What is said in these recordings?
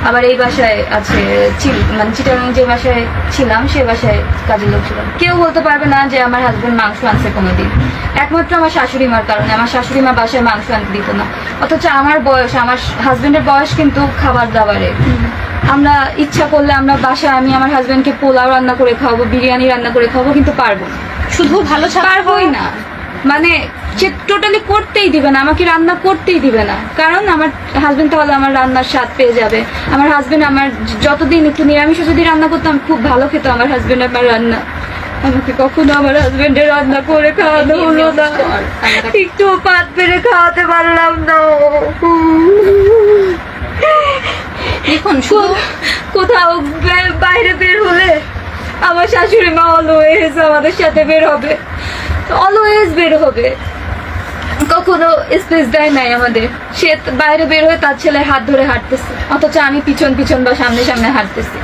আবার এই বাসায় আছে মানে চিটাগাং যে বাসায় ছিলাম সে বাসায় কাজের লোক ছিলাম। কেউ বলতে পারবে না যে আমার হাজবেন্ড মাংস আনছে কোনোদিন, একমাত্র আমার শাশুড়ি মার কারণে। আমার শাশুড়ি মা বাসায় মাংস আনতে দিত না, অথচ আমার বয়স, আমার হাজবেন্ডের বয়স কিন্তু খাবার দাবারে। আমরা ইচ্ছা করলে আমরা বাসায় আমি আমার হাজবেন্ডকে পোলাও রান্না করে খাওয়াবো, বিরিয়ানি রান্না করে খাওয়াবো, কিন্তু পারবো না। শুধু ভালো পারবোই না, মানে সে টোটালি করতেই দিবে না, আমাকে রান্না করতেই দিবে না। কারণ আমার হাজবেন্ড তাহলে আমার রান্নার স্বাদ পেয়ে যাবে। আমার হাজবেন্ড আমার যতদিন একটু নিরামিষও যদি রান্না করতাম খুব ভালো খেত আমার হাজবেন্ড আমার রান্না। আমাকে কখনো আমার হাজবেন্ডের রান্না করে খাওয়ানো হলো না, একটু পাত পেরে খাওয়াতে পারলাম না। দেখুন শুধু কোথাও বাইরে বের হলে আমার শাশুড়ি মা অলওয়েজ আমাদের সাথে বের হবে, অলওয়েজ বের হবে, কখনো স্পেস দেয় নাই আমাদের। সে বাইরে বের হয়ে তার ছেলের হাত ধরে হাঁটতেছে, অথচ আমি পিছন পিছন বা সামনে সামনে হাঁটতেছি।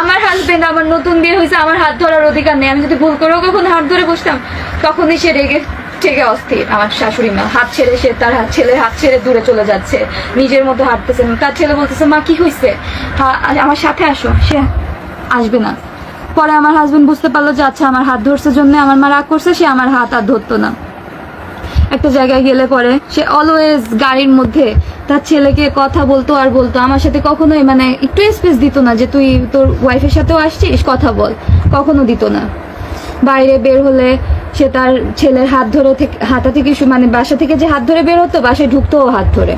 আমার হাজবেন্ড আমার নতুন বিয়ে হয়েছে, আমার হাত ধরার অধিকার নেই। আমি যদি ভুল করেও কখনো হাত ধরে বসতাম তখনই সে রেগে থেকে অস্থির। আমার শাশুড়ি মা হাত ছেড়ে, সে তার ছেলের হাত ছেড়ে দূরে চলে যাচ্ছে, নিজের মতো হাঁটতেছে। তার ছেলে বলতেছে মা কি হয়েছে, আমার সাথে আসো, সে আসবে না। পরে আমার হাজবেন্ড বুঝতে পারলো যে আচ্ছা আমার হাত ধরছে জন্য আমার মা রাগ করছে, সে আমার হাত আর ধরতো না। একটা জায়গায় গেলে পরে সে অলওয়েজ গাড়ির মধ্যে তার ছেলেকে কথা বলতো আর বলতো, আমার সাথে কখনোই মানে একটু স্পেস দিত না যে তুই তোর ওয়াইফের সাথেও আসছিস কথা বল, কখনো দিত না। বাইরে বের হলে সে তার ছেলের হাত ধরে হাতা থেকে মানে বাসা থেকে যে হাত ধরে বের হতো, বাসায় ঢুকতো হাত ধরে।